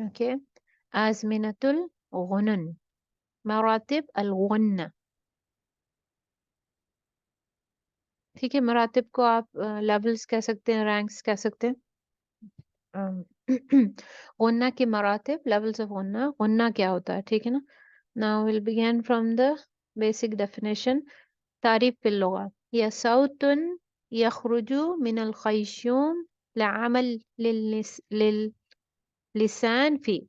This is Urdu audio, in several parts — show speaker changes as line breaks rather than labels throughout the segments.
اوکے. آزمنۃ الغنن، مراتب الغنہ. ٹھیک ہے، مراتب کو آپ لیولز کہہ سکتے ہیں، رینکس کہہ سکتے ہیں. غنہ کے مراتب، لیولز آف غنہ. غنہ کیا ہوتا ہے؟ ٹھیک ہے نا. Now we'll begin from the basic definition. تعریف فی اللغة هي صوت يخرج من الخيشوم لعمل للسان فيه.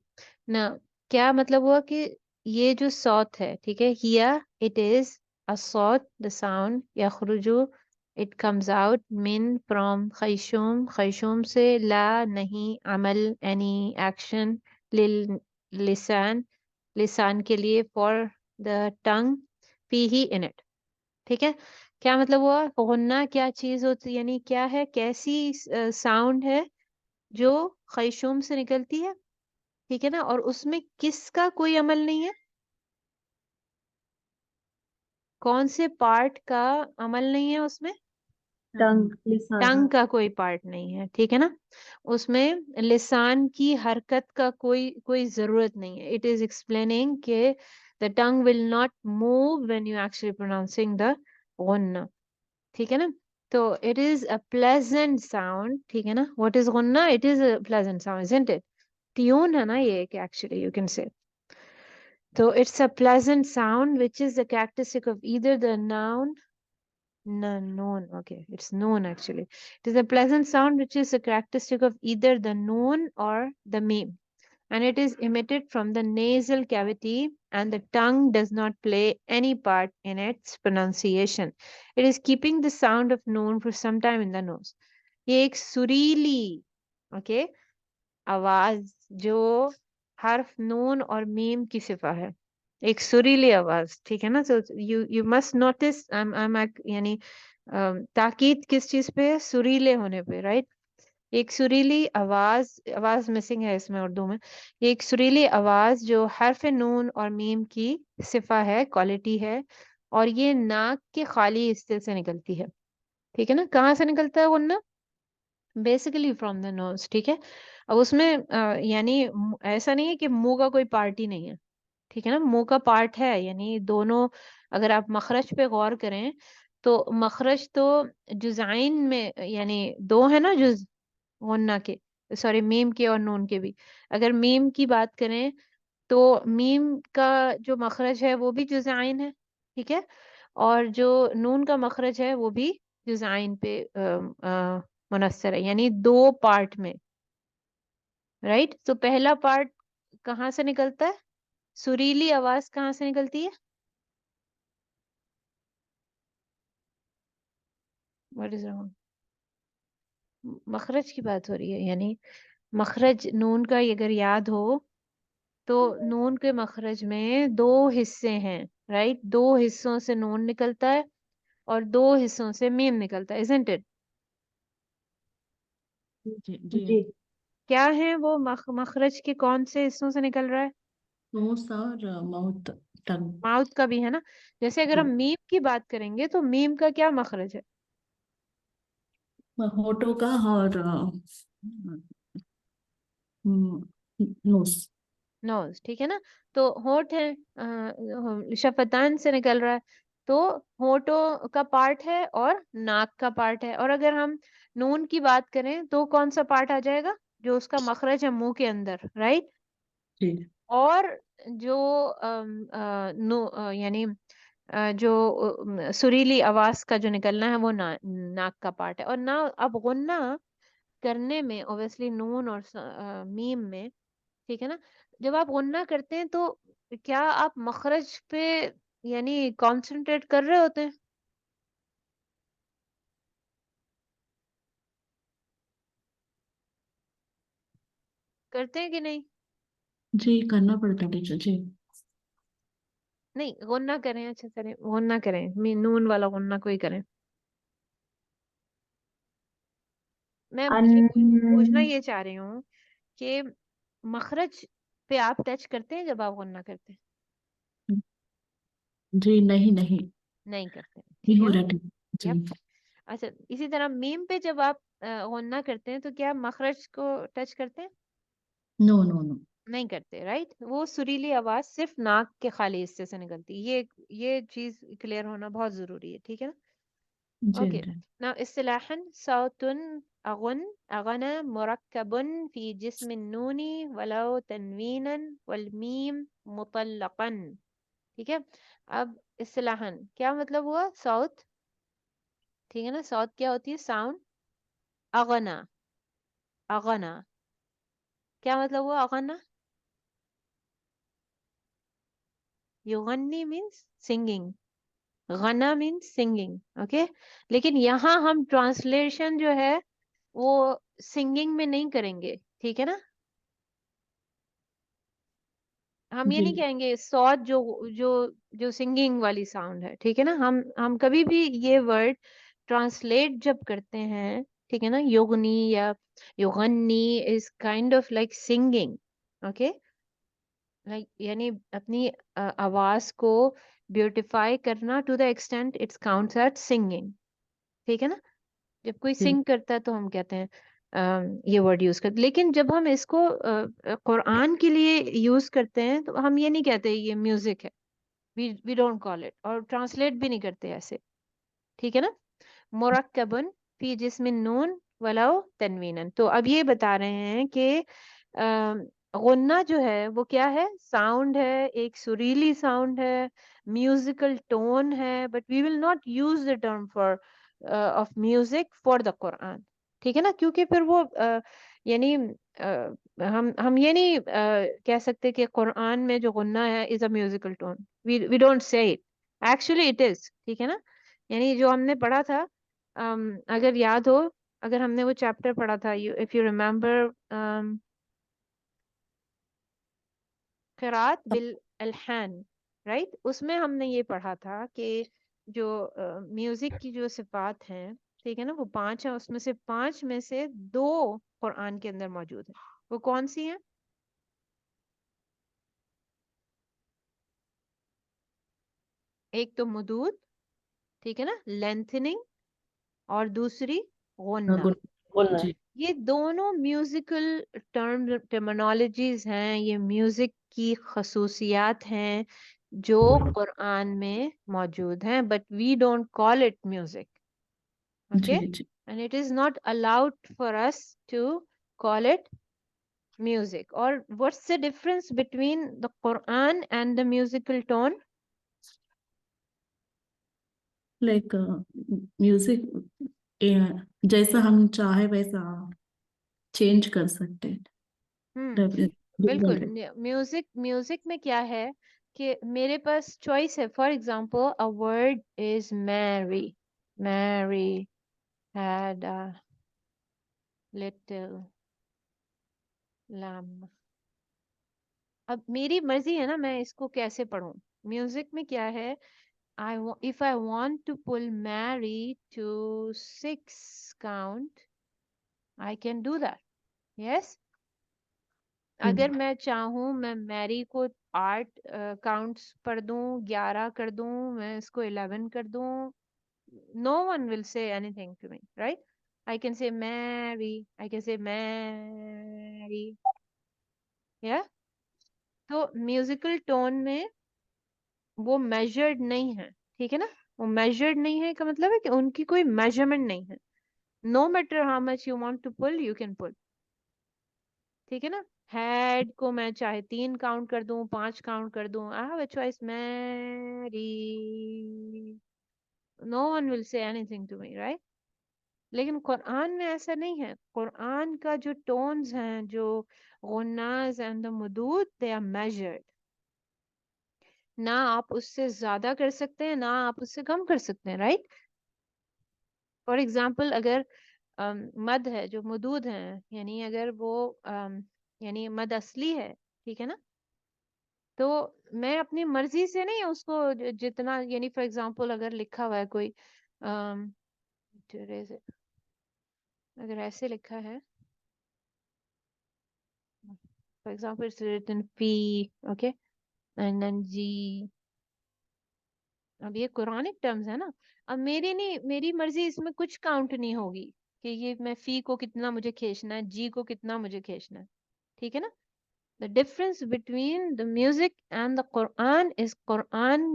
نا کیا مطلب ہوا کہ یہ جو صوت ہے، ٹھیک ہے، ہیا it is a صوت، the sound، یخرج it comes out، من from، خیشوم خیشوم سے، لا نہیں، عمل any action، للسان لسان کے لیے، for the tongue، فیہ in it. ٹھیک ہے. کیا مطلب ہوا؟ غنہ کیا چیز ہوتی، یعنی کیا ہے، کیسی ساؤنڈ ہے جو خیشوم سے نکلتی ہے، ٹھیک ہے نا، اور اس میں کس کا کوئی عمل نہیں ہے، کون سے پارٹ کا عمل نہیں ہے اس میں؟
ٹنگ، لسان.
ٹنگ کا کوئی پارٹ نہیں ہے، ٹھیک ہے نا. اس میں لسان کی حرکت کا کوئی ضرورت نہیں ہے. اٹ از ایکسپلیننگ کہ the tongue will not move when you actually pronouncing the غنہ. ٹھیک ہے نا. تو it is a pleasant sound. ٹھیک ہے نا. what is غنہ؟ it is a pleasant sound, isn't it? Tune ہے نا یہ کہ actually you can say. So it's a pleasant sound which is the characteristic of either the noun. No, noun. Okay, it's noun actually. It is a pleasant sound which is a characteristic of either the noun or the meme. And it is emitted from the nasal cavity, and the tongue does not play any part in its pronunciation. It is keeping the sound of noon for some time in the nose. یہ ایک سریلی آواز جو حرف نون اور میم کی صفہ ہے، ایک سریلی آواز. ٹھیک ہے نا. so you must notice یعنی تاکید کس چیز پہ؟ سریلے ہونے پہ، رائٹ. ایک سریلی آواز مسنگ ہے اس میں اردو میں. ایک سریلی آواز جو حرف نون اور میم کی صفہ ہے، کوالٹی ہے، اور یہ ناک کے خالی حصے سے نکلتی ہے. ٹھیک ہے نا. کہاں سے نکلتا ہے غنہ؟ بیسیکلی فرام دا نوز. ٹھیک ہے. اب اس میں یعنی ایسا نہیں ہے کہ منہ کا کوئی پارٹ ہی نہیں ہے. ٹھیک ہے نا. منہ کا پارٹ ہے، یعنی دونوں. اگر آپ مخرج پہ غور کریں تو مخرج تو جزائن میں، یعنی دو ہے نا جز غنہ کے، سوری میم کے اور نون کے بھی. اگر میم کی بات کریں تو میم کا جو مخرج ہے وہ بھی جزائن ہے، ٹھیک ہے، اور جو نون کا مخرج ہے وہ بھی جزائن پہ منحصر ہے، یعنی دو پارٹ میں، رائٹ. تو پہلا پارٹ کہاں سے نکلتا ہے؟ سریلی آواز کہاں سے نکلتی ہے؟ What is wrong؟ مخرج کی بات ہو رہی ہے، یعنی مخرج نون کا اگر یاد ہو تو نون کے مخرج میں دو حصے ہیں، رائٹ. دو حصوں سے نون نکلتا ہے اور دو حصوں سے میم نکلتا ہے، isn't it؟
جی.
کیا ہیں وہ مخرج کے کون سے حصوں سے نکل رہا ہے؟
نوز اور ماؤتھ، ٹنگ.
ماؤتھ کا بھی ہے نا. جیسے اگر ہم میم کی بات کریں گے تو میم کا کیا مخرج ہے؟
ہونٹوں کا اور نوز.
نوز. ٹھیک ہے نا. تو ہونٹ ہے، شفتان سے نکل رہا ہے، تو ہونٹوں کا پارٹ ہے اور ناک کا پارٹ ہے. اور اگر ہم نون کی بات کریں تو کون سا پارٹ آ جائے گا؟ جو اس کا مخرج ہے منہ کے اندر، رائٹ.
جی.
اور جو یعنی جو سریلی آواز کا جو نکلنا ہے وہ ناک کا پارٹ ہے. اور نہ اب غنہ کرنے میں اوبیسلی نون اور میم میں، ٹھیک ہے نا، جب آپ غنہ کرتے ہیں تو کیا آپ مخرج پہ یعنی کانسنٹریٹ کر رہے ہوتے ہیں؟ کرتے ہیں کہ نہیں؟
جی کرنا پڑتا ٹیچر. جی
نہیں، غنہ کریں، اچھا کریں، غنہ کریں، نون والا غنہ کوئی کریں. میں پوچھنا یہ چاہ رہی ہوں کہ مخرج پہ آپ ٹچ کرتے ہیں جب آپ غنہ کرتے ہیں؟
جی نہیں
نہیں کرتے ہیں،
نہیں
ٹھیک ہے
ہو
نا.
رہا. جی.
Yep. اچھا، اسی طرح میم پہ جب آپ غنہ کرتے ہیں تو کیا مخرج کو ٹچ کرتے ہیں؟
نو.
نہیں کرتے رائٹ. وہ سریلی آواز صرف ناک کے خالی حصے سے نکلتی. یہ چیز کلیئر ہونا بہت ضروری ہے, ٹھیک ہے نا.
جی
اوکے.
جی
نا اصطلاحا صوت اغنى مركب في جسم النون ولو تنوینا والمیم مطلقا. ٹھیک ہے. اب اصطلاحا کیا مطلب ہوا صوت, ٹھیک ہے نا. صوت کیا ہوتی ہے, ساؤنڈ. اغنا, اغنا کیا مطلب ہوا اغنا, یغنی مینس سنگنگ, غنا مینس سنگنگ. اوکے. لیکن یہاں ہم ٹرانسلیشن جو ہے وہ سنگنگ میں نہیں کریں گے, ٹھیک ہے نا. ہم یہ
جی
نہیں کہیں گے سوت جو سنگنگ والی ساؤنڈ ہے, ٹھیک ہے نا. ہم کبھی بھی یہ ورڈ ٹرانسلیٹ جب کرتے ہیں, ٹھیک ہے نا, یغنی یا یغنی is kind of like singing. Okay. یعنی اپنی آواز کو بیوٹیفائی کرنا to the extent it's counts at singing, ٹھیک ہے نا. جب کوئی
جی
سنگ کرتا ہے تو ہم کہتے ہیں یہ ورڈ یوز کرتے. لیکن جب ہم اس کو قرآن کے لیے یوز کرتے ہیں تو ہم یہ نہیں کہتے یہ میوزک ہے, وی ڈونٹ کال اٹ, اور ٹرانسلیٹ بھی نہیں کرتے ایسے, ٹھیک ہے نا. مرکبن فی جسم نون ولو تنوینن. تو اب یہ بتا رہے ہیں کہ غنہ جو ہے وہ کیا ہے, ساؤنڈ ہے, ایک سریلی ساؤنڈ ہے, میوزیکل ٹون ہے, but we will not use the term for of music for the Quran, ٹھیک ہے نا. کیونکہ پھر وہ یعنی ہم یہ نہیں کہہ سکتے کہ قرآن میں جو غنہ ہے is a musical tone. We don't say it, actually it is, ٹھیک ہے نا. یعنی جو ہم نے پڑھا تھا, اگر یاد ہو, اگر ہم نے وہ چیپٹر پڑھا تھا, اف یو ریمبر, قرات بالالحان, رائٹ, اس میں ہم نے یہ پڑھا تھا کہ جو میوزک کی جو صفات ہیں, ٹھیک ہے نا, وہ 5 ہیں. اس میں سے 5 میں سے 2 قرآن کے اندر موجود ہیں. وہ کون سی ہیں؟ ایک تو مدود, ٹھیک ہے نا, لینتھننگ, اور دوسری غنہ.
بولنا ہے.
جی
یہ دونوں میوزیکل ٹرمنالوجیز ہیں, یہ میوزک کی خصوصیات ہیں جو قرآن میں موجود ہیں, but we don't call it music. Okay.
جی جی
and it is not allowed for us to call it music. اور what's the difference between the Quran and the musical tone?
Like music جیسا ہم چاہے ویسا چینج کر سکتے ہیں.
بالکل.
ڈفرنٹ.
میوزک میں کیا ہے کہ میرے پاس چوائس ہے. For example a word is Mary. Mary had a little lamb. اب میری مرضی ہے نا میں اس کو کیسے پڑھوں. میوزک میں کیا ہے, if I want to pull Mary to 6 count, I can do that. Yes. اگر میں چاہوں میں میری کو 8 کاؤنٹس پڑھ دوں, 11 کر دوں, میں اس کو 11 کر دوں, no one will say anything to me, right? I can say Mary, I can say Mary, yeah. تو میوزیکل ٹون میں وہ میجرڈ نہیں ہے, ٹھیک ہے نا. وہ میجرڈ نہیں ہے کا مطلب ہے کہ ان کی کوئی میجرمنٹ نہیں ہے. no matter how much you want to pull, you can pull, ٹھیک ہے نا. ہیڈ کو میں چاہے 3 کاؤنٹ کر دوں, 5 کاؤنٹ کر دوں, I have a choice. میری, no one will say anything to me, right? لیکن قرآن میں ایسا نہیں ہے. قرآن کا جو ٹونز ہیں, جو غناز اینڈ the مدود, they are measured. نہ آپ اس سے زیادہ کر سکتے ہیں, نہ آپ اس سے کم کر سکتے ہیں, رائٹ. فار ایگزامپل اگر مد ہے, جو مدود ہیں, یعنی اگر وہ یعنی مد اصلی ہے, ٹھیک ہے نا, تو میں اپنی مرضی سے نہیں اس کو جتنا, یعنی فار ایگزامپل اگر لکھا ہوا ہے کوئی اگر ایسے لکھا ہے, for example it's written P, okay, and then G. اب یہ قرآنک ٹرمز ہے نا. اب میری مرضی اس میں کچھ کاؤنٹ نہیں ہوگی کہ یہ میں فی کو کتنا مجھے کھینچنا ہے, جی کو کتنا مجھے کھینچنا ہے, ٹھیک ہے نا. The difference between the music and the Quran is Quran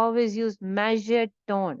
always use measured tone.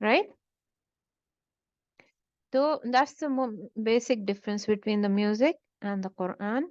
right? So that's the basic difference between the music and the Quran.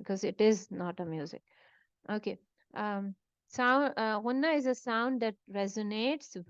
because it is not a music. Okay. Sound gunna is a sound that resonates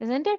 isn't it?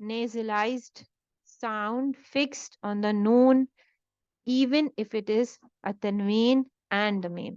nasalized sound fixed on the noon even if it is a tanween and a meme.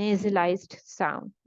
nasalized sound,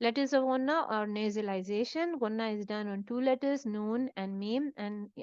Letters of gunna or nasalization. Gunna is done on two letters, noon and meme. And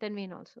tanween also.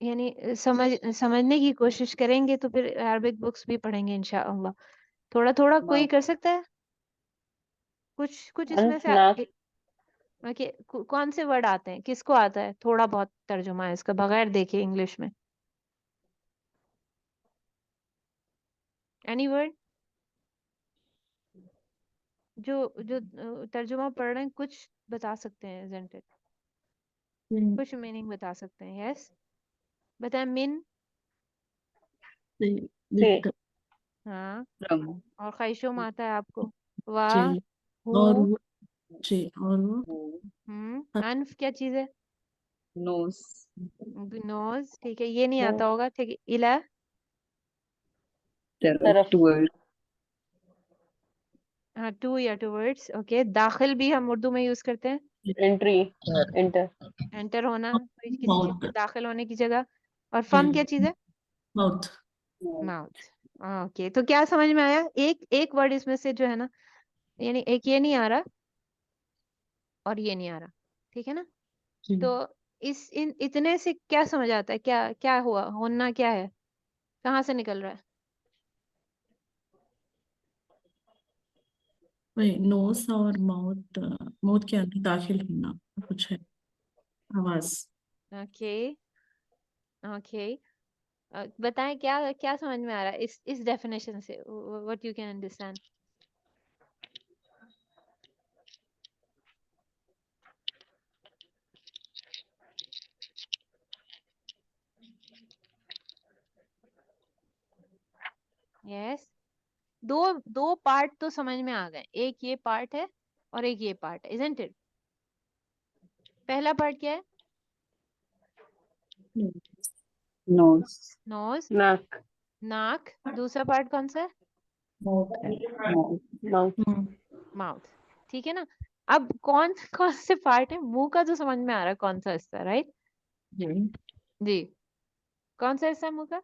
یعنی سمجھنے کی کوشش کریں گے تو پھر عربک بکس بھی پڑھیں گے انشاءاللہ. تھوڑا تھوڑا کوئی کر سکتا ہے کچھ اس میں سے؟ اوکے کون سے ورڈ آتے ہیں، کس کو آتا ہے تھوڑا بہت ترجمہ ہے اس کا بغیر دیکھے انگلش میں؟ اینی ورڈ جو ترجمہ پڑھ رہے ہیں کچھ بتا سکتے ہیں isn't it؟ کچھ میننگ بتا سکتے ہیں. یس بتائیں. من ہاں
from,
اور خیشوم آتا ہے آپ کو. واہ
اور
ہو
وہ اور وہ
who,
انف کیا چیز ہے؟
nose,
نوز. ٹھیک ہے یہ نہیں آتا ہوگا. ٹھیک ہے. الا
طرف, toward,
ہاں ٹو یا ٹوورڈس. اوکے. داخل بھی ہم اردو میں یوز کرتے ہیں.
انٹری انٹر
انٹر ہونا کسی چیز
Mouth.
میں داخل ہونے کی جگہ. اور فم کیا چیز ہے؟
ماؤتھ.
ماؤتھ. اوکے تو کیا سمجھ میں آیا؟ ایک ورڈ اس میں سے جو ہے نا یعنی ایک یہ نہیں آ رہا اور یہ نہیں آ رہا. ٹھیک ہے نا. تو اتنے سے کیا سمجھ آتا ہے؟ کیا ہوا ہونا کیا ہے؟ کہاں سے نکل رہا ہے؟
وہی نوز اور ماؤتھ کے اندر داخل ہونا کچھ ہے آواز.
Okay okay. بتائیں کیا سمجھ میں آ رہا ہے اس ڈیفینیشن سے؟ what you can understand. Yes دو پارٹ تو سمجھ میں آ گئے. ایک یہ پارٹ ہے اور ایک یہ پارٹ ہے isn't it؟ پہلا پارٹ کیا ہے؟
nose,
نوز
ناک
ناک. دوسرا پارٹ کون سا ہے؟
ماؤتھ ہے.
mouth,
mouth. ٹھیک ہے نا. اب کون سے پارٹ ہے؟ منہ کا تو سمجھ میں آ رہا ہے کون سا حصہ. رائٹ جی. کون سا حصہ ہے منہ کا؟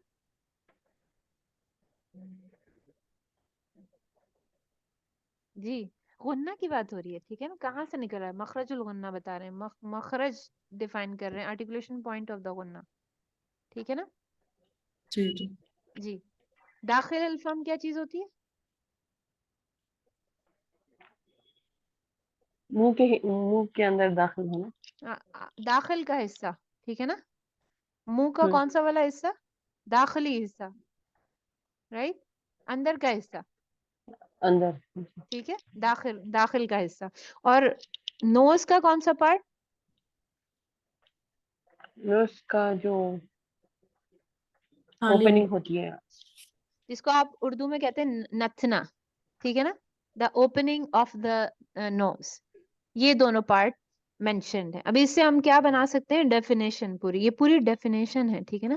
جی غنہ کی بات ہو رہی ہے. ٹھیک ہے نا. کہاں سے نکل رہا ہے؟ مخرج الغنہ بتا رہے ہیں. مخرج ڈیفائن کر رہے ہیں. آرٹیکولیشن پوائنٹ آف دا غنہ. ٹھیک ہے نا.
جی جی.
جی. داخل الفم کیا چیز ہوتی ہے؟
منہ کے اندر داخل ہونا.
داخل کا حصہ. ٹھیک ہے نا. منہ کا کون سا والا حصہ؟ داخلی حصہ. رائٹ. اندر کا حصہ.
اندر.
ٹھیک ہے. داخل کا حصہ. اور نوز کا کون سا پارٹ؟
نوز کا جو
خالی
اوپننگ ہوتی ہے.
جس کو آپ اردو میں کہتے ہیں نتنا. ٹھیک ہے نا. دا اوپننگ آف دا نوز. یہ دونوں پارٹ مینشنڈ ہے. ابھی اس سے ہم کیا بنا سکتے ہیں؟ ڈیفینیشن پوری. یہ پوری ڈیفینیشن ہے. ٹھیک ہے نا.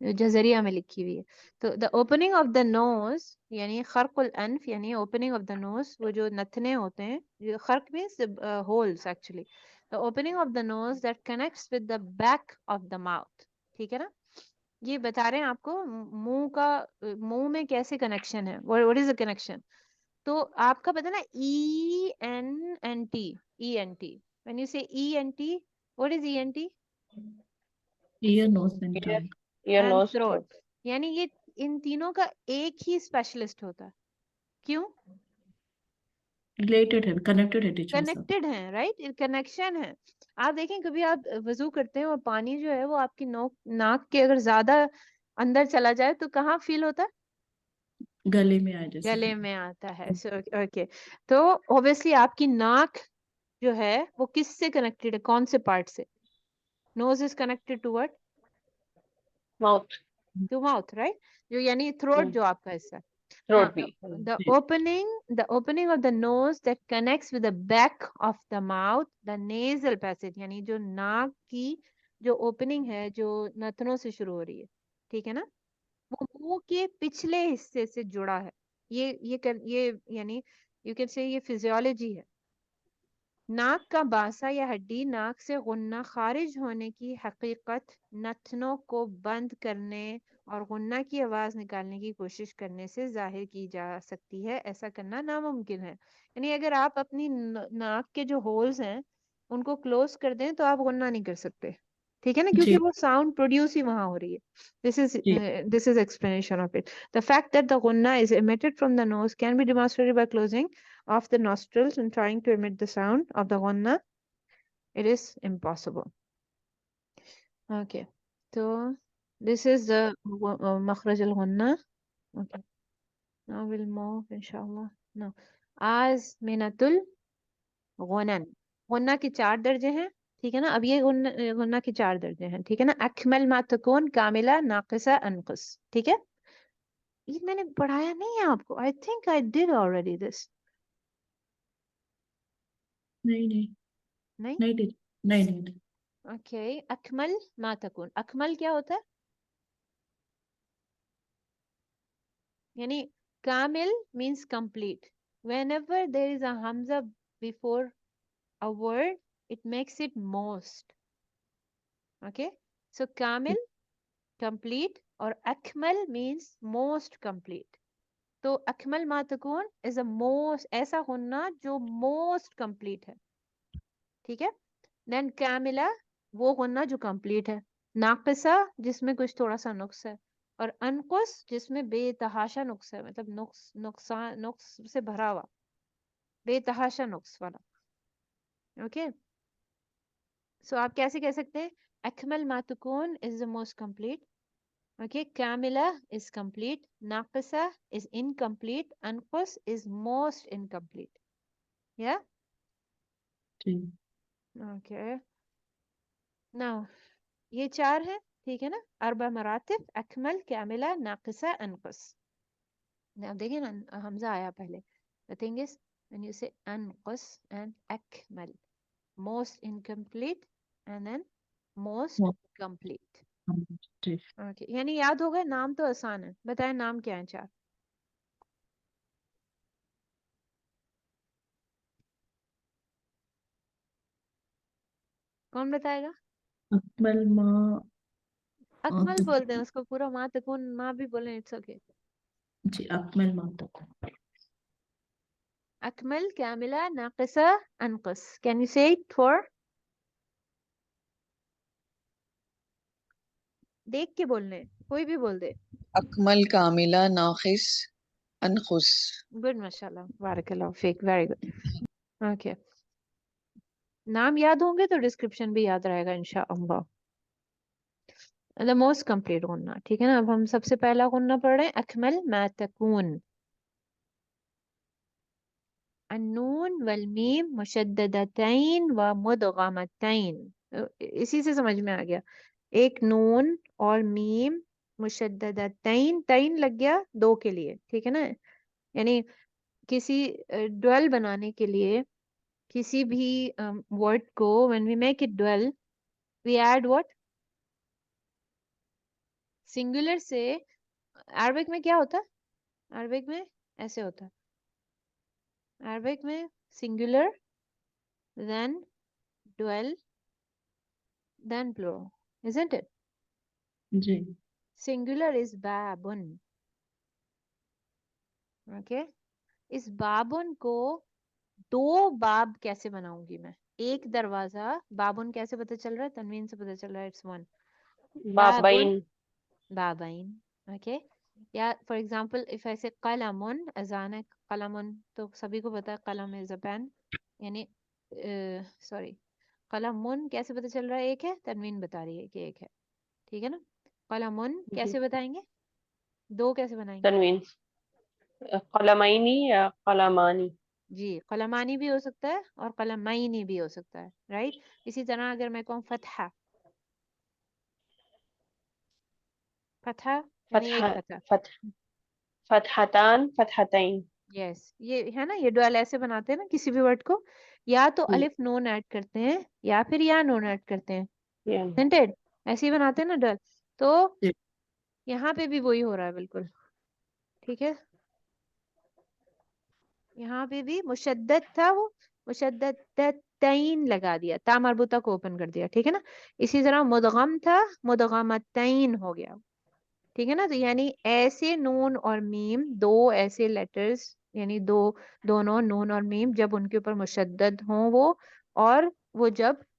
جزریہ میں لکھی ہوئی ہے. تو دا اوپننگ آف دا نوز یعنی خرق الانف یعنی اوپننگ آف دا نوز. وہ جو نتنے ہوتے ہیں. خرق means holes actually. The opening of the nose that connects with the back of the mouth. ٹھیک ہے نا. یہ بتا رہے ہیں آپ کو منہ میں کیسے کنیکشن ہے. what is the connection؟ تو آپ کا پتا نا ENT when you say ENT what is ENT؟
ear nose and tongue.
Ear nose
throat. یعنی یہ ان تینوں کا ایک ہی اسپیشلسٹ ہوتا ہے. کیوں؟
ریلیٹڈ ہے کنیکٹڈ ہے ٹیچر سب.
کنیکٹڈ ہیں. رائٹ. کنیکشن ہے. آپ دیکھیں کبھی آپ وضو کرتے ہیں اور پانی جو ہے وہ آپ کی ناک کے اگر زیادہ اندر چلا جائے تو کہاں فیل ہوتا ہے؟
گلے میں آئے جیسے.
گلے میں آتا ہے. اوکے. تو اوبیسلی آپ کی ناک جو ہے وہ کس سے کنیکٹڈ ہے؟ کون سے پارٹ سے؟ Nose is connected to what?
Mouth.
To mouth. Right. جو یعنی تھروٹ جو آپ کا حصہ.
تھروٹ بھی.
the opening of the nose that connects with the back of the mouth, the nasal passage یعنی جو ناک کی جو اوپننگ ہے جو نتنوں سے شروع ہو رہی ہے. ٹھیک ہے نا. وہ منہ کے پچھلے حصے سے جڑا ہے. یہ یعنی you can say یہ فزیولوجی ہے. ناک کا باسا یا ہڈی ناک سے غنہ خارج ہونے کی حقیقت نتنوں کو بند کرنے اور غنہ کی آواز نکالنے کی کوشش کرنے سے ظاہر کی جا سکتی ہے. ایسا کرنا ناممکن ہے. یعنی اگر آپ اپنی ناک کے جو ہولز ہیں ان کو کلوز کر دیں تو آپ غنہ نہیں کر سکتے. ٹھیک ہے نا,
جی
کیونکہ وہ ساؤنڈ پروڈیوس ہی وہاں ہو رہی ہے.
جی
This is explanation of it. The fact that the gunna is emitted from the nose can be demonstrated by closing of the nostrils and trying to emit the sound of the gunna. It is impossible. Okay, so this is the makhraj al-gunna. Okay, now we'll move inshallah. Now azminatul غنن, غنہ کی 4 درجے ہیں, ٹھیک ہے نا. اب یہ غنہ کی 4 درجے ہیں, ٹھیک ہے نا. اکمل ما تکون, کاملہ, ناقصہ, انقص, ٹھیک ہے. یہ میں نے پڑھایا نہیں ہے آپ کو. I think I did already this.
نہیں نہیں
نہیں,
نہیں نہیں نہیں نہیں
okay. اکمل ما تکون, اکمل کیا ہوتا ہے, یعنی کامل means complete. Whenever there is a hamza before a word, it makes it most. Okay, so kamil, complete, اور اکمل means most complete. تو اکمل ما تکون is a most, ایسا ہونا جو most complete ہے, ٹھیک ہے. then کاملہ, وہ ہونا جو complete ہے. ناقصہ, جس میں کچھ تھوڑا سا نقص ہے. اور انقص, جس میں بے تحاشا نقص ہے, مطلب نقص سے بھرا ہوا, بے تحاشا نقص والا. اوکے, سو آپ کیسے کہہ سکتے ہیں, اکمل ما تکون is the most complete. Okay, kamila is complete, naqisa is incomplete, anqus is most incomplete. Yeah?
G
Okay. Now, یہ 4 ہیں, ٹھیک ہے نا. 4 مراتب, اکمل, کاملہ, ناقصہ, انقص. Now دیکھیں نا, حمزہ آیا پہلے. The thing is, when you say anqus and akmal, most incomplete and then most complete.
G
Okay. یعنی یاد ہوگا, نام تو آسان ہے. بتائیں نام کیا ہیں 4. کون بتائے گا؟
اکمل ما
اکمل بول دیں اس کو, پورا ما تکون, ما بھی بولیں, اٹس اوکے.
جی اکمل ما تکون.
اکمل, کاملہ, ناقصہ, انقص. Can you say it for? دیکھ کے بولنے, کوئی بھی بول دے.
اکمل کاملہ ناقص انقص.
گڈ, ماشاء اللہ, بارک اللہ فیک, ویری گڈ. اوکے, نام یاد ہوں گے تو ڈسکرپشن بھی یاد رہے گا انشاءاللہ. دا موسٹ کمپلیٹ غنہ, ٹھیک ہے نا. اب ہم سب سے پہلا غنہ پڑھ رہے ہیں, اکمل ما تکون. النون والمیم مشددتین و مدغمتین. اسی سے سمجھ میں آ گیا. ایک نون اور میم مشددتین, تین لگ گیا 2 کے لیے, ٹھیک ہے نا. یعنی کسی ڈویل بنانے کے لیے کسی بھی ورڈ کو when we make it dual we add what? Singular سے عربک میں کیا ہوتا ہے؟ عربک میں ایسے ہوتا ہے. عربک میں singular, then dual, then plural, isn't it?
G
Singular is babun. Okay, اس بابن کو 2 باب کیسے بناؤں گی میں؟ ایک دروازہ, بابن کیسے پتہ چل رہا ہے؟ تنوین سے پتہ چل رہا ہے, it's 1.
بابین.
بابین. Okay, یا for example if I say قلمن, اذان ہے قلمن, تو سبھی کو پتا ہے قلم is a pen. یعنی سوری, قلمن کیسے پتہ چل رہا ہے؟ ایک ہے, تنوین بتا رہی ہے کہ ایک ہے, ٹھیک ہے نا. قلمن کیسے بتائیں گے؟ 2 کیسے بنائیں گے؟
تنوین. قلمینی یا قلمانی.
جی, قلمانی بھی ہو سکتا ہے اور قلمینی بھی ہو سکتا ہے, رائٹ. اسی طرح اگر میں کہوں فتحہ, فتحہ یعنی ایک فتح.
فتحتان فتحتین.
یس, یہ ہے نا, یہ ڈویل ایسے بناتے ہیں نا کسی بھی ورڈ کو, یا تو
جی
الف نون ایڈ کرتے ہیں یا پھر یا نون ایڈ کرتے ہیں,
یعنی
سینٹڈ ایسے ہی بناتے ہیں نا ڈویل. تو
جی
یہاں پہ بھی وہی ہو رہا ہے بالکل, ٹھیک ہے. یہاں پہ بھی مشدد تھا, وہ مشددتین لگا دیا, تا مربوطہ کو اوپن کر دیا, ٹھیک ہے نا. اسی طرح مدغم تھا, مدغمتین ہو گیا, ٹھیک ہے نا. تو یعنی ایسے نون اور میم, 2 ایسے لیٹرز, یعنی دونوں نون اور میم جب ان کے اوپر مشدد ہوں وہ, اور وہ جب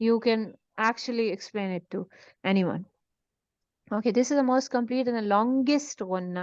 you can actually explain it to anyone. Okay, this is the most complete and the longest gunna.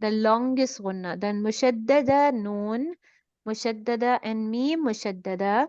the longest gunna. Then mushaddada noon, mushaddada and mim mushaddada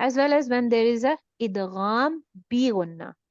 As well as when there is a idgham bi gunna.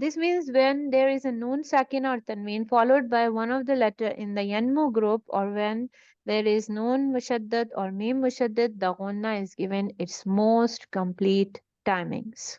This means when there is a noon sakina or tanween followed by one of the letter in the yanmu group, or when there is noon mushaddad or mim mushaddad, the gunna is given its most complete timings.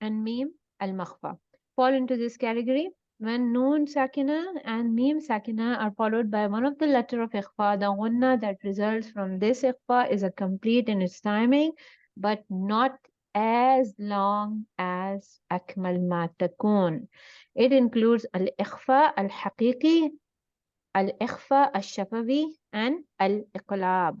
and meme al-makhfa fall into this category. When noon sakina and meme sakina are followed by one of the letter of ikhfa, the gunna that results from this ikhfa is a complete in its timing, but not as long as akmal ma takun. It includes al-ikhfa al-haqiqi, al-ikhfa al-shafawi and al-iqlab.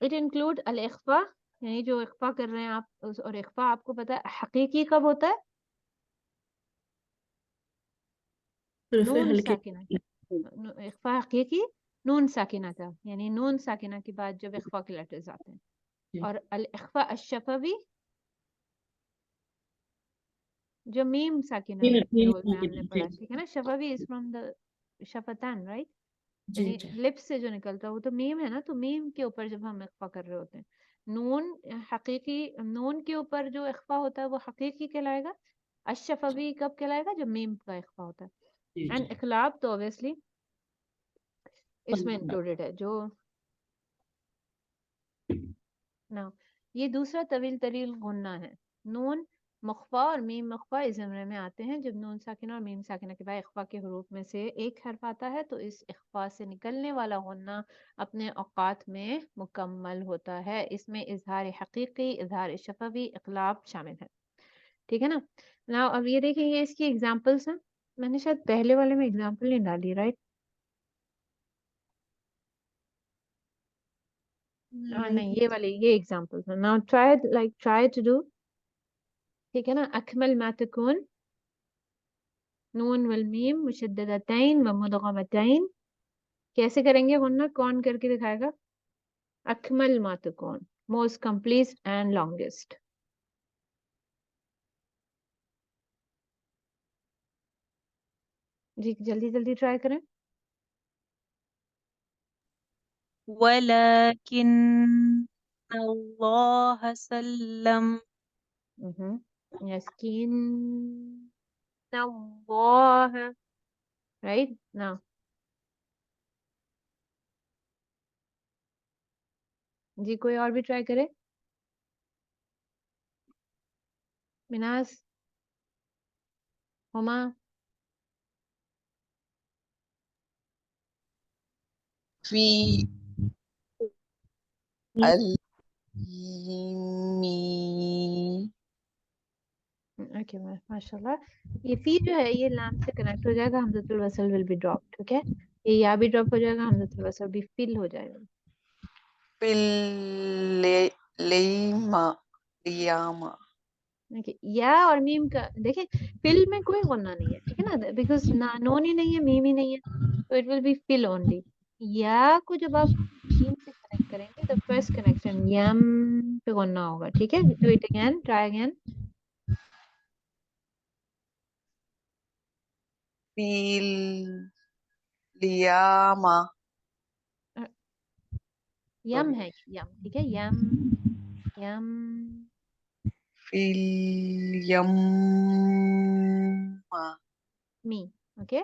It include الاخفا، یعنی جو اخفا کر رہے ہیں آپ، اور اخفا آپ کو پتا ہے حقیقی کب ہوتا ہے؟
حروف
نون
ہلکے
ساکنہ، اخفا حقیقی نون ساکنہ کا، یعنی نون ساکنہ کے بعد جب اخفا کے لیٹرز آتے ہیں.
جی.
اور الاخفا الشفوی جو میم ساکنہ کے میں ہم نے پڑھا، ٹھیک ہے نا. شفوی از فرام دا شفتان، رائٹ،
جی
یعنی
جی
لپس سے جو نکلتا ہے وہ تو میم ہے نا. تو میم کے اوپر جب ہم اخفا کر رہے ہوتے ہیں، نون حقیقی، نون کے اوپر جو اخفا ہوتا ہے وہ حقیقی کہلائے گا. الشفوی کب کہلائے گا؟ جب میم کا اخفا ہوتا ہے.
جی
اینڈ
جی.
اقلاب تو اوبیسلی اس میں انکلوڈیڈ ہے. جو نا یہ دوسرا طویل طویل غنہ ہے. نون مخفا اور میم مخفا اس زمرے میں آتے ہیں جب نون ساکنہ اور میم ساکنہ کے بعد اخفا کے حروف میں سے ایک حرف آتا ہے تو اس اخفا سے نکلنے والا غنہ اپنے اوقات میں مکمل ہوتا ہے. اس میں اظہار حقیقی، اظہار شفوی، اقلاب شامل ہے. ٹھیک ہے نا. نا اب یہ دیکھیں یہ اس کی ایگزامپلس ہیں. میں نے شاید پہلے والے میں ایگزامپل نہیں ڈالی، رائٹ؟ نہیں، یہ والے یہ ایگزامپلس ہیں. Now try to do. ٹھیک ہے نا. اکمل ما تکون نون والمیم مشددتین ومدغمتین. کیسے کریں گے غنہ؟ کون کر کے دکھائے گا؟ اکمل ما تکون، موسٹ کمپلیٹ اینڈ لانگیسٹ. جی جلدی جلدی ٹرائی کریں.
ولكن الله سلم.
یسکین اللہ، رائٹ نا. جی کوئی اور بھی ٹرائی کرے. مناز، ہما.
فی المی.
اوکے ماشاء اللہ. یہ فی جو ہے یہ لام سے کنیکٹ ہو جائے گا، حمزۃ الوصل ول بی ڈراپ. ٹھیک ہے، یہ یا بھی ڈراپ ہو جائے گا، حمزۃ الوصل بھی فل ہو جائے گا.
لیما لیاما.
یا اور میم کا دیکھیں فل میں کوئی غنہ نہیں ہے، ٹھیک ہے نا، بیکاز نون ہی نہیں ہے، میم ہی نہیں ہے، تو it will be full only. یا کو جب آپ میم سے کنیکٹ کریں گے تو فرسٹ کنیکشن یم پہ غنہ ہوگا. ٹھیک ہے، do it again, try again.
فی لیاما.
یم ہے یم. ٹھیک ہے، یم یم.
فی الیما.
می. اوکے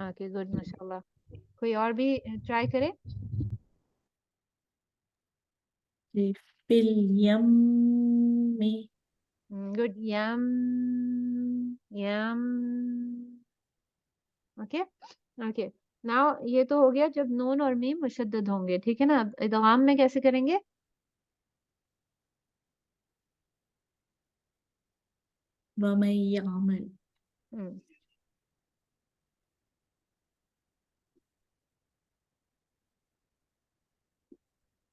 اوکے گڈ ماشاء اللہ. کوئی اور بھی ٹرائی کرے.
جی. فی الیم.
گڈ. یم یم. Okay okay. ناؤ یہ تو ہو گیا جب نون اور میم مشدد ہوں گے. ٹھیک ہے نا. اب ادغام میں کیسے کریں گے؟
ومن یعمل.
ہم،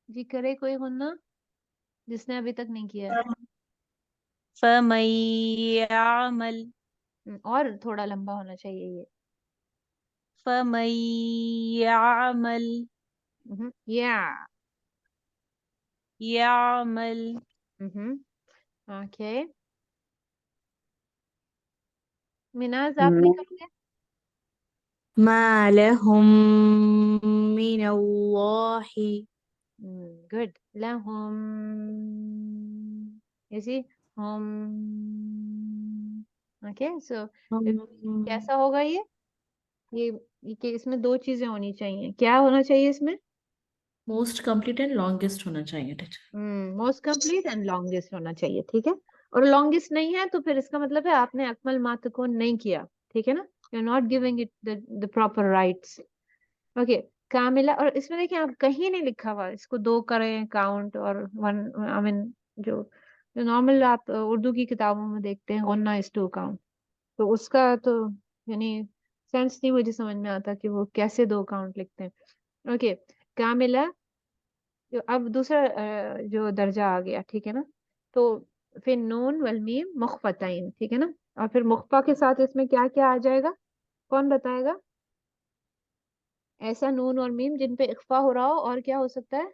جی کرے کوئی غنہ جس نے ابھی تک نہیں کیا ہے.
فمن يعمل
اور تھوڑا لمبا ہونا چاہیے یہ.
فمن يعمل
یا.
يعمل
اوکے. مناز آپ نہیں کرو گے؟
ما لهم من الله.
گڈ. لہم. You see ہم. اوکے سو کیسا ہوگا یہ کہ اس میں دو چیزیں ہونی چاہیے. کیا ہونا چاہیے اس میں؟
موسٹ کمپلیٹ اینڈ لانگیسٹ ہونا چاہیے teacher.
Most complete and longest ہونا چاہیے. ٹھیک ہے، اور لانگیسٹ نہیں ہے تو پھر اس کا مطلب ہے آپ نے اکمل ما تکون نہیں کیا. ٹھیک ہے نا، you are not giving it the proper rights. Okay. کاملہ، اور اس میں دیکھیں آپ کہیں نہیں لکھا ہوا اس کو دو کریں کاؤنٹ اور ون. آئی مین جو نارمل آپ اردو کی کتابوں میں دیکھتے ہیں غنہ از ٹو کاؤنٹ، تو اس کا تو یعنی سینس نہیں مجھے سمجھ میں آتا کہ وہ کیسے دو کاؤنٹ لکھتے ہیں. اوکے. کاملہ اب دوسرا جو درجہ آ گیا، ٹھیک ہے نا، تو پھر نون والمیم مخفتین، ٹھیک ہے نا، اور پھر مخفا کے ساتھ اس میں کیا کیا آ جائے گا، کون بتائے گا؟ ایسا نون اور میم جن پہ اخفا ہو رہا ہو اور کیا ہو سکتا ہے؟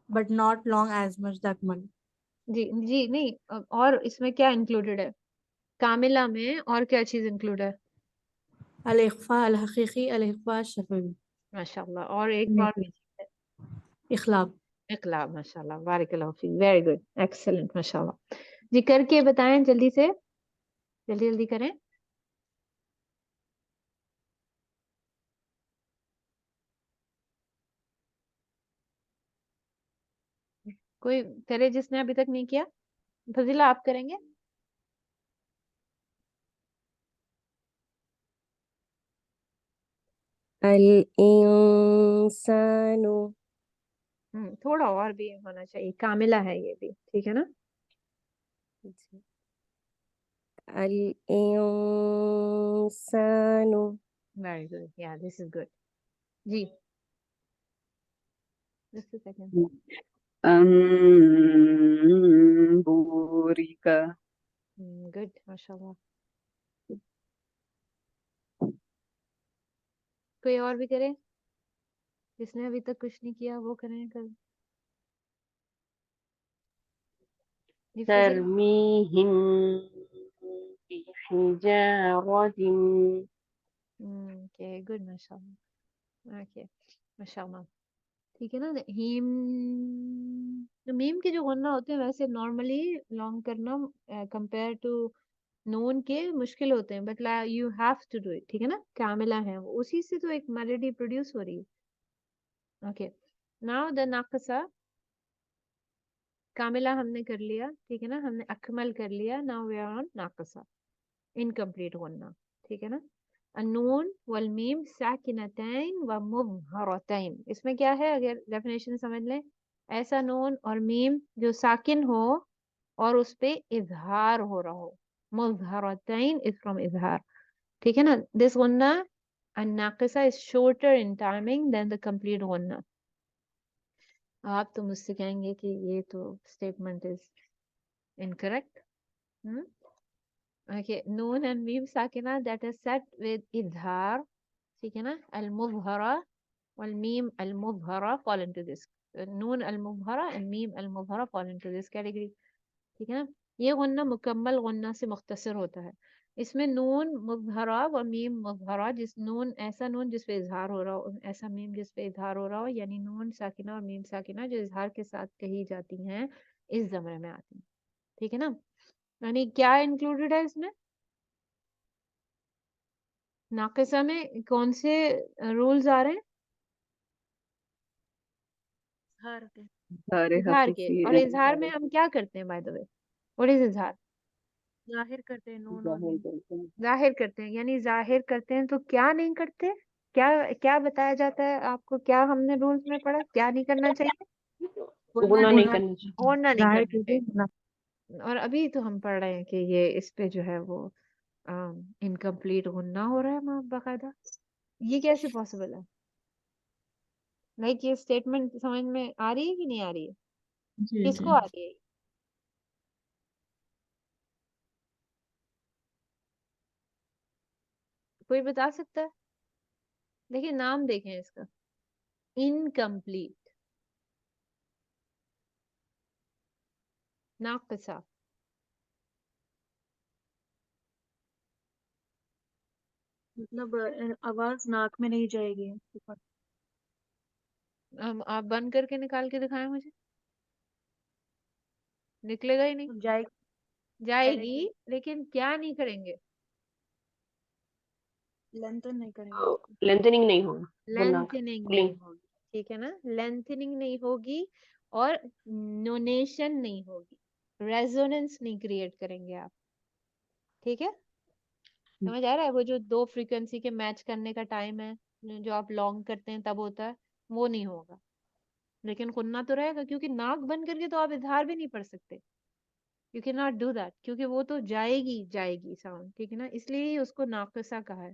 but not long as much that much.
جی جی نہیں، اور اس میں کیا انکلوڈیڈ ہے کاملہ میں، اور کیا چیز انکلوڈ ہے؟
الإخفاء الحقيقي الإخفاء الشفوي
ماشاء اللہ، اور ایک اور بھی چیز ہے،
إخلاق.
اقلاب، ماشاء اللہ، بارک اللہ فیک، ویری گڈ، ایکسلنٹ، ماشاء اللہ جی، کر کے بتائیں جلدی سے، جلدی جلدی کریں۔ کوئی کرے جس نے ابھی تک نہیں کیا؟ فضیلہ آپ کریں گے؟
الإنسان
تھوڑا اور بھی ہونا چاہیے، کاملہ ہے یہ بھی، ٹھیک ہے نا؟
الإنسان
very good, yeah this is good جی، جسٹ اے سیکنڈ۔
انظورک
گڈ، ماشاء اللہ، کوئی اور بھی کرے جس نے ابھی تک کچھ نہیں کیا، وہ کریں کل جی فضیلہ۔
ترميهم بحجارة
اوکے گڈ، ماشاء اللہ، اوکے ماشاء اللہ، ٹھیک ہے نا۔ ہیم، میم کے جو غنہ ہوتے ہیں ویسے نارملی لانگ کرنا کمپیئر ٹو نون کے مشکل ہوتے ہیں، but you have to do it, ٹھیک ہے نا، کاملہ ہے وہ، اسی سے تو ایک میلڈی پروڈیوس ہو رہی ہے۔ اوکے، ناؤ دا ناقصہ، کاملہ ہم نے کر لیا، ٹھیک ہے نا، ہم نے اکمل کر لیا، ناؤ وی آر آن ناقصہ، انکمپلیٹ غنہ، ٹھیک ہے نا۔ النون والمیم ساکنتین و مظہرتین، اس میں کیا ہے اگر ڈیفینیشن سمجھ لیں، ایسا نون اور میم جو ساکن ہو اور اس پہ اظہار ہو رہا ہو، مظہرتین از فرام اظہار، ٹھیک ہے نا۔ دس غنہ الناقصہ is shorter in timing than the complete غنہ۔ آپ تو مجھ سے کہیں گے کہ یہ تو statement is incorrect. Okay, known and ma'am ساکنہ that is set with اظہار، ٹھیک ہے نا، المظہرہ والمیم المظہرہ fall into this، known المظہرہ and ma'am المظہرہ fall into this category، ٹھیک ہے نا۔ یہ غنہ مکمل غنہ سے مختصر ہوتا ہے، اس میں نون مظہرہ و میم مظہرہ، ایسا نون جس پہ اظہار ہو رہا ہو، ایسا میم جس پہ اظہار ہو رہا ہو، یعنی نون ساکنہ اور میم ساکنہ جو اظہار کے ساتھ کہی جاتی ہیں اس زمرے میں آتی ہیں، ٹھیک ہے نا۔ یعنی کیا انکلوڈیڈ ہے اس میں؟ ناقصہ میں کون سے رولز آ رہے ہیں؟
سارے
اظہار کے،
حقیقی
اور اظہار میں ہم کیا کرتے ہیں by the way? What is اظہار؟
ظاہر کرتے ہیں نون اور
ظاہر
میم۔
کرتے ہیں۔
ظاہر کرتے ہیں، یعنی ظاہر کرتے ہیں تو کیا نہیں کرتے؟ کیا کیا بتایا جاتا ہے آپ کو، کیا ہم نے رولز میں پڑھا کیا نہیں کرنا چاہیے؟
غنہ نہیں کرنا چاہیے۔
غنہ نہیں
ظاہر
کرنا
کیجیے
چاہیے، اور ابھی تو ہم پڑھ رہے ہیں کہ یہ اس پہ جو ہے وہ انکمپلیٹ غنہ ہو رہا ہے باقاعدہ، یہ کیسے پاسبل ہے؟ لائک یہ اسٹیٹمنٹ سمجھ میں آ رہی ہے کہ نہیں آ رہی ہے؟
جی
کس
جی
کو آ رہی ہے؟ کوئی بتا سکتا ہے؟ دیکھیں نام دیکھیں اس کا، انکمپلیٹ، ناقصہ،
مطلب آواز ناک میں نہیں جائے گی،
آپ بند کر کے نکال کے دکھائیں مجھے، نکلے گا ہی نہیں،
جائے
جائے گی لیکن کیا نہیں کریں گے؟
لینتن نہیں کریں گے،
لینتھننگ نہیں ہوگا، غنہ کا
لینتھننگ
کلنگ۔
نہیں ہوگی، ٹھیک ہے نا، لینتھننگ نہیں ہوگی، اور نونیشن نہیں ہوگی، ریزوننس نہیں کریٹ کریں گے آپ، ٹھیک ہے، سمجھ آ رہا ہے؟ وہ جو دو فریکوینسی کے میچ کرنے کا ٹائم ہے جو آپ لانگ کرتے ہیں تب ہوتا ہے، وہ نہیں ہوگا، لیکن غنہ تو رہے گا، کیونکہ ناک بند کر کے تو آپ اظہار بھی نہیں پڑھ سکتے، you can not do that, کیونکہ وہ تو جائے گی ساؤنڈ، ٹھیک ہے نا، اس لیے ہی اس کو ناقصہ کہا ہے،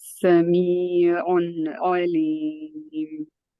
سميع عليم.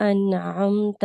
أنعمت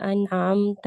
أنعمت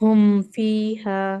هم فيها.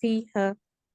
فيها.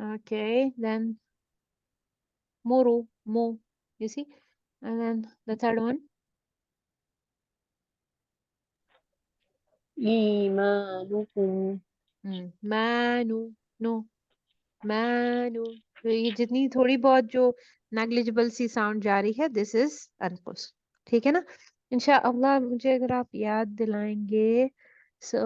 Okay, then moru, mo, you see? And then the third one,
ایمانکم
manu, no, manu. تو یہ جتنی تھوڑی بہت جو نیگلیجبل سی ساؤنڈ جاری ہے دس از انقص. ٹھیک ہے نا. انشاءاللہ مجھے اگر آپ یاد دلائیں گے. سو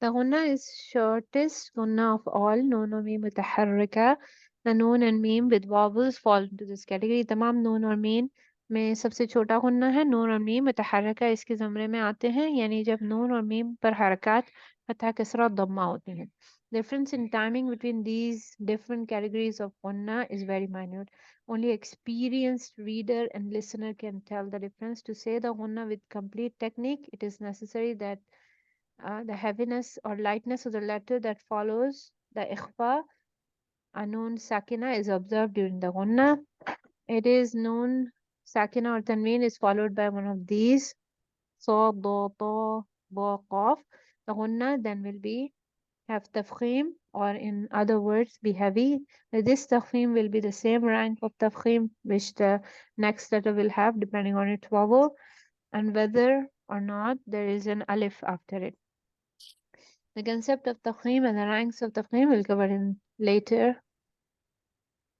the gunna is shortest gunna of all. Noon or meme متحركة. The noon and meme with vowels fall into this category. تمام noon اور meme میں سب سے چھوٹا غنہ ہے. نون اور میم متحرکہ اس کے زمرے میں آتے ہیں، یعنی جب نون اور میم پر حرکات فتح کسرہ ضمہ ہوتی ہیں. Difference in timing between these different categories of gunna is very minute. Only experienced reader and listener can tell the difference. To say the gunna with complete technique, it is necessary that the heaviness or lightness of the letter that follows the ikhfa, a noon sakina, is observed during the gunna. It is noon sakina or tanween is followed by one of these. So, do, to, bo, qaf. The gunna then will be have tafkhim, or in other words be heavy. This tafkhim will be the same rank of tafkhim which the next letter will have depending on its vowel and whether or not there is an alif after it. The concept of tafkhim and the ranks of tafkhim will cover in later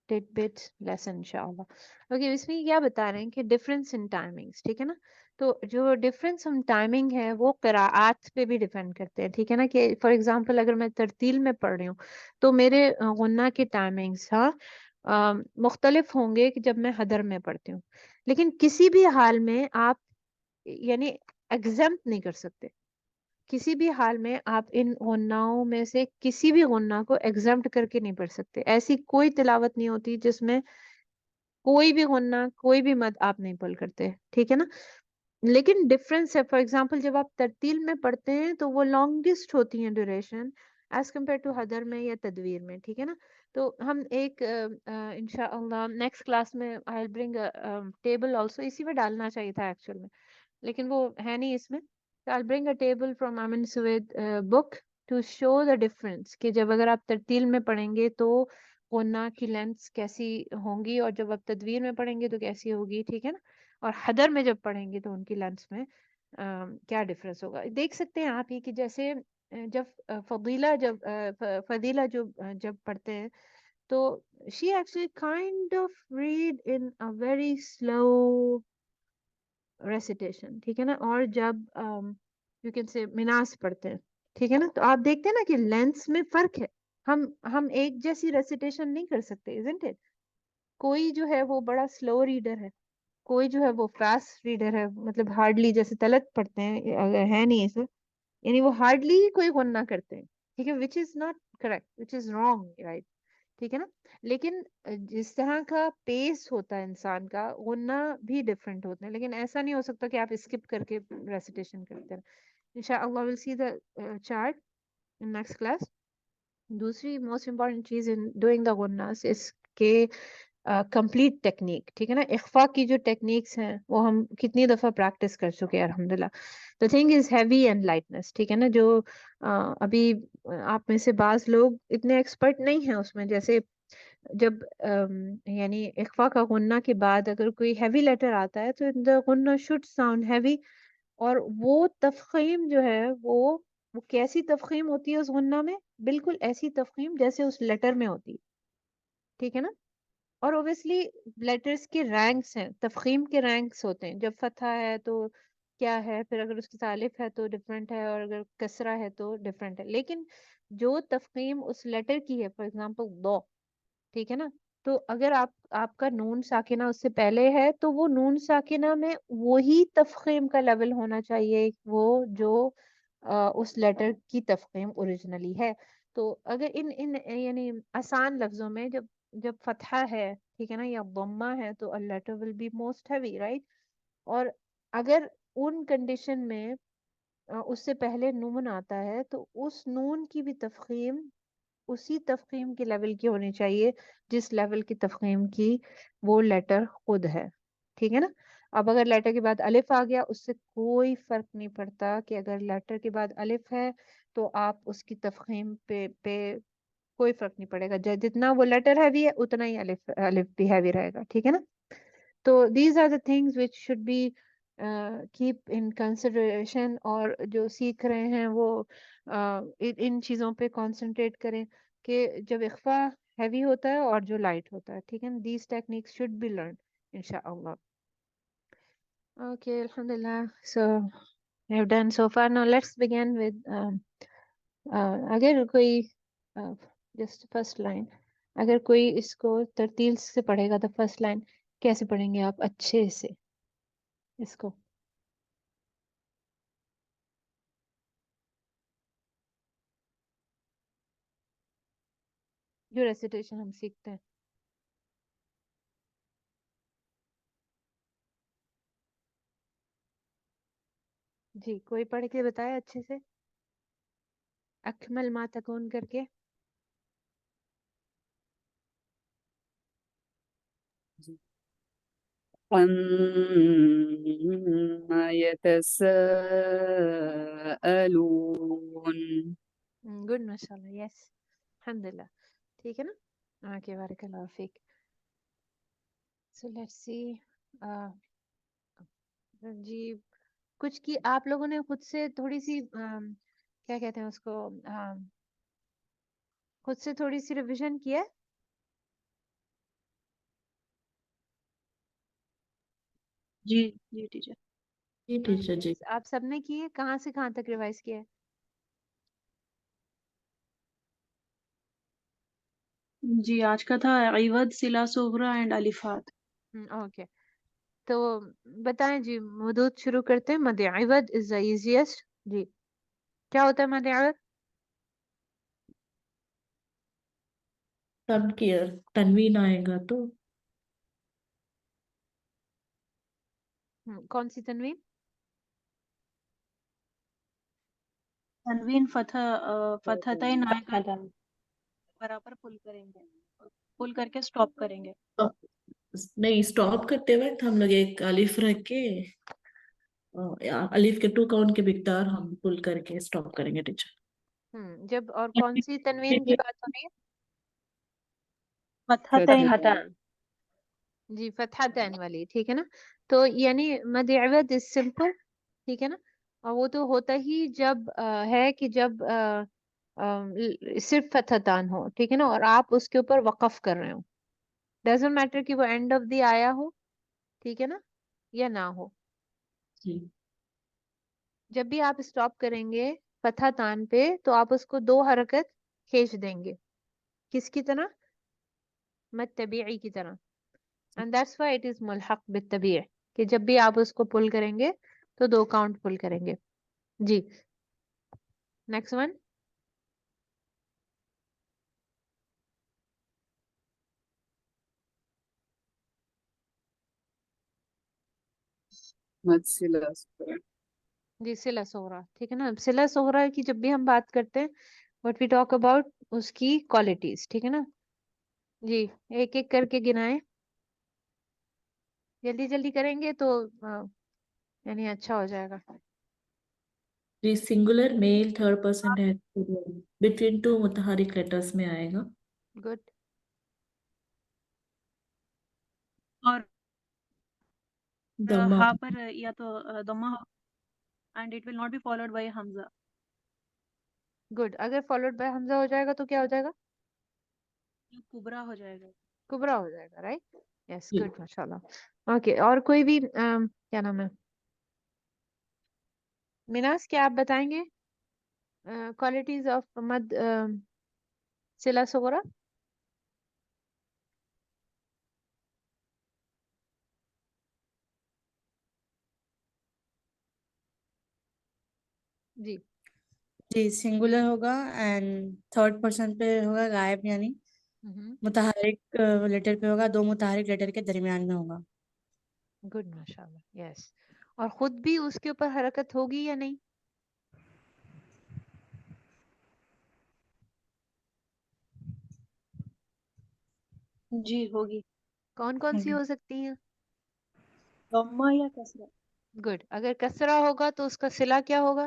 tidbit lesson انشاءاللہ. اوکے، اس میں کیا بتا رہے ہیں کہ ڈفرینس ان ٹائمنگس. ٹھیک ہے نا. تو جو ڈفرینس ان ٹائمنگ ہے وہ قراءات پہ بھی ڈیپینڈ کرتے ہیں. ٹھیک ہے نا. کہ فار ایگزامپل اگر میں ترتیل میں پڑھ رہی ہوں تو میرے غنہ کے ٹائمنگس مختلف ہوں گے کہ جب میں حدر میں پڑھتی ہوں. لیکن کسی بھی حال میں آپ یعنی ایگزمپٹ نہیں کر سکتے. کسی بھی حال میں آپ ان غناؤں میں سے کسی بھی غنہ کو ایگزمپٹ کر کے نہیں پڑھ سکتے. ایسی کوئی تلاوت نہیں ہوتی جس میں کوئی بھی غنہ کوئی بھی مد آپ نہیں پڑھ کرتے. ٹھیک ہے نا. لیکن ڈفرینس ہے. فار ایگزامپل جب آپ ترتیل میں پڑھتے ہیں تو وہ لانگسٹ ہوتی ہیں ڈیوریشن ایز کمپیئر ٹو حدر میں یا تدویر میں. ٹھیک ہے نا. تو ہم ایک انشاءاللہ نیکسٹ کلاس میں آئی ول برنگ ٹیبل آلسو. اسی میں ڈالنا چاہیے تھا ایکچوئل میں لیکن وہ ہے نہیں اس میں. I'll bring a table from Amin Suwaid book to show the difference کہ جب اگر آپ ترتیل میں پڑھیں گے تو غنہ کی لینتھس کیسی ہوں گی اور جب آپ تدویر میں پڑھیں گے تو کیسی ہوگی. ٹھیک ہے نا. اور حدر میں جب پڑھیں گے تو ان کی لینتھس میں کیا ڈفرینس ہوگا. دیکھ سکتے ہیں آپ ہی کہ جیسے جب فضیلہ جب پڑھتے ہیں تو she actually kind of read in a very slow recitation. ٹھیک ہے نا. اور جب یو کین سے مناس پڑھتے ہیں ٹھیک ہے نا تو آپ دیکھتے ہیں نا کہ لینتھس میں فرق ہے. ہم ایک جیسی ریسیٹیشن نہیں کر سکتے. isn't it؟ کوئی جو ہے وہ بڑا سلو ریڈر ہے، کوئی جو ہے وہ فاسٹ ریڈر ہے. مطلب ہارڈلی جیسے تلت پڑھتے ہیں اگر ہے نہیں ایسے یعنی وہ ہارڈلی کوئی غنہ کرتے ہیں. ٹھیک ہے. Which is not correct, which is wrong. Right. ٹھیک ہے نا. لیکن جس طرح کا پیس ہوتا ہے انسان کا غنہ بھی ڈفرینٹ ہوتے ہیں. لیکن ایسا نہیں ہو سکتا کہ آپ اسکپ کر کے ریسیٹیشن کرتے ہیں. انشاءاللہ we'll see the chart in next class. دوسری موسٹ امپورٹنٹ چیز ان ڈوئنگ دا غناس اس کے کمپلیٹ ٹیکنیک. ٹھیک ہے نا. اخفا کی جو ٹیکنیکس ہیں وہ ہم کتنی دفعہ پریکٹس کر چکے ہیں الحمدللہ. The thing is heavy and lightness. ٹھیک ہے نا. جو ابھی آپ میں سے بعض لوگ اتنے ایکسپرٹ نہیں ہیں اس میں. جیسے جب یعنی اخفا کا غنہ کے بعد اگر کوئی ہیوی لیٹر آتا ہے تو دا غنہ شوڈ ساؤنڈ ہیوی. اور وہ تفخیم جو ہے وہ کیسی تفخیم ہوتی ہے اس غنہ میں؟ بالکل ایسی تفخیم جیسے اس لیٹر میں ہوتی. ٹھیک ہے نا. اور اوبیسلی لیٹرز کے رینکس ہیں، تفخیم کے رینکس ہوتے ہیں. جب فتحہ ہے تو کیا ہے، پھر اگر اس کے ساتھ الف ہے تو ڈفرینٹ ہے، اور اگر کسرہ ہے تو ڈفرینٹ ہے. لیکن جو تفخیم اس لیٹر کی ہے فار ایگزامپل دو. ٹھیک ہے نا. تو اگر آپ کا نون ساکنہ اس سے پہلے ہے تو وہ نون ساکنہ میں وہی تفخیم کا لیول ہونا چاہیے وہ جو اس لیٹر کی تفخیم اوریجنلی ہے. تو اگر ان یعنی آسان لفظوں میں جب فتحہ ہے ٹھیک ہے نا یا ضمہ ہے تو a letter will be most heavy, right؟ اور اگر ان کنڈیشن میں اس سے پہلے نون آتا ہے تو اس نون کی بھی تفخیم اسی تفخیم کے لیول کی ہونی چاہیے جس لیول کی تفخیم کی وہ لیٹر خود ہے. ٹھیک ہے نا. اب اگر لیٹر کے بعد الف آ گیا اس سے کوئی فرق نہیں پڑتا کہ اگر لیٹر کے بعد الف ہے تو آپ اس کی تفخیم پہ کوئی فرق نہیں پڑے گا. جتنا وہ لیٹر ہیوی ہے اتنا ہی الف بھی ہیوی رہے گا, ٹھیک ہے نا. تو these are the things which should be keep in consideration, اور جو سیکھ رہے ہیں وہ ان چیزوں پہ کانسنٹریٹ کریں کہ جب اخفا ہیوی ہوتا ہے اور جو لائٹ ہوتا ہے, ٹھیک ہے نا. These techniques should be learn انشاء اللہ. اوکے, الحمدللہ. سو we have done so far. Now let's begin with اگر کوئی جسٹ فرسٹ لائن, اگر کوئی اس کو ترتیل سے پڑھے گا تو فرسٹ لائن کیسے پڑھیں گے آپ اچھے سے اس کو؟ جو ریسیٹیشن ہم سیکھتے ہیں. جی, کوئی پڑھ کے بتائے اچھے سے, اکمل ما تکون کر کے.
عما يتساءلون.
گڈ, ماشاء اللہ, یس, الحمدللہ, ٹھیک ہے نا. اوکے, بارک اللہ فیک. So let's see. جی, کچھ کی آپ لوگوں نے خود سے تھوڑی سی کیا کہتے ہیں اس کو, خود سے تھوڑی سی ریویژن کیا ہے؟
جی جی ٹیچر.
جی ٹیچر جی.
آپ سب نے کی ہے؟ کہاں سے کہاں تک ریوائز کیا ہے؟
جی آج کا تھا عوض صلہ صغرا اینڈ الفات.
اوکے, تو بتائیں جی, مدود شروع کرتے ہیں. مد عوض از دا ایزیسٹ. جی, کیا ہوتا ہے مد عوض؟
تب کی تنوین آئے گا تو
کون سی تنوین؟
تنوین فتحتین آئے گا,
فتح.
برابر پل کریں گے, پل کر کے سٹاپ کریں گے.
نہیں, اسٹاپ کرتے وقت ہم لوگ ایک الف رکھ کے الف کے 2 کاؤنٹ کے مقدار ہم پل کر کے اسٹاپ کریں گے ٹیچر.
جب, اور کون سی تنوین کی بات ہو رہی ہے؟
فتحتین.
فتح.
جی, فتحتین والی, ٹھیک ہے نا. تو یعنی مد عوض از سمپل, ٹھیک ہے نا. اور وہ تو ہوتا ہی جب ہے کہ جب صرف فتحتان ہو, ٹھیک ہے نا, اور آپ اس کے اوپر وقف کر رہے ہو. ڈزنٹ میٹر کہ وہ اینڈ آف دی آیا ہو, ٹھیک ہے نا, یا نہ ہو.
جی
جب بھی آپ اسٹاپ کریں گے فتحتان پہ تو آپ اس کو 2 حرکت کھینچ دیں گے. کس کی طرح؟ مد طبیعی کی طرح. And that's why it is ملحق بالطبیع, کہ جب بھی آپ اس کو پل کریں گے تو 2 کاؤنٹ پل کریں گے. جی, نیکسٹ ون.
مد صلہ صغرا.
جی, صلہ صغرا, ٹھیک ہے نا. صلہ صغرا کی جب بھی ہم بات کرتے ہیں what we talk about اس کی qualities, ٹھیک ہے نا. جی, ایک ایک کر کے گنائیں, جلدی جلدی کریں گے تو یعنی اچھا ہو جائے گا.
جی, سنگولر میل 3rd person ہے, بٹوین 2 متحرک لیٹرز میں آئے گا.
گڈ.
اور
دمہ
ہا پر یا تو ضمہ ہو, and it will not be followed by حمزہ.
گڈ. اگر فالوڈ بائی حمزہ ہو جائے گا تو کیا ہو جائے گا؟
کبرا ہو جائے گا.
کبرا ہو جائے گا, رائٹ. یس,
جی.
گڈ, ماشاء اللہ. اوکے, اور کوئی بھی کیا نام ہے مناس, کیا آپ بتائیں گے کوالٹیز آف مد صلہ صغرا؟ جی.
جی, سنگولر ہوگا اینڈ 3rd person پہ ہوگا غائب, یعنی متحرک لیٹر پہ ہوگا, 2 متحرک لیٹر کے درمیان میں ہوگا.
گڈ, ماشاء اللہ, یس. اور خود بھی اس کے اوپر حرکت ہوگی یا نہیں؟
جی ہوگی.
کون کون سی ہو سکتی ہیں؟
ضمہ یا کسرہ.
گڈ. اگر کسرہ ہوگا تو اس کا صلہ کیا ہوگا؟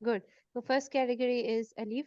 good so first category is alif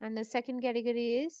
and the second category is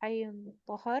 ayyun tahar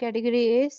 category is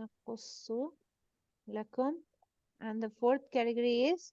naqussu lakum and the fourth category is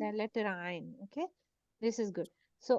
the letter ain okay this is good so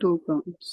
2 counts.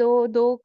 2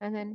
and then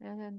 and then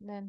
then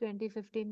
20-15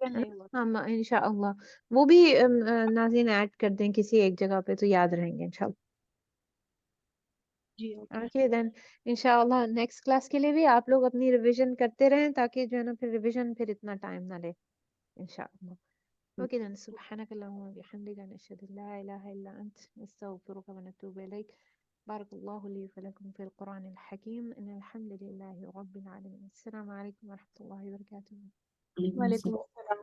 ٹھیک ہے نہیں ہوا
ہم انشاءاللہ وہ بھی ناظرین ایڈ کر دیں کسی ایک جگہ پہ تو یاد رہیں گے انشاءاللہ.
جی اوکے
اوکے دین انشاءاللہ نیکسٹ کلاس کے لیے بھی آپ لوگ اپنی ریویژن کرتے رہیں تاکہ جو ہے نا پھر ریویژن پھر اتنا ٹائم نہ لے انشاءاللہ. اوكي then سبحانك اللهم وبحمدك نشهد ان لا اله الا انت نستغفرك ونتوب اليك. بارك الله لي ولكم في القرآن الحكيم. ان الحمد لله رب العالمين. السلام عليكم ورحمة الله وبركاته.
وعلیکم
وعلیکم
السلام.
السلام.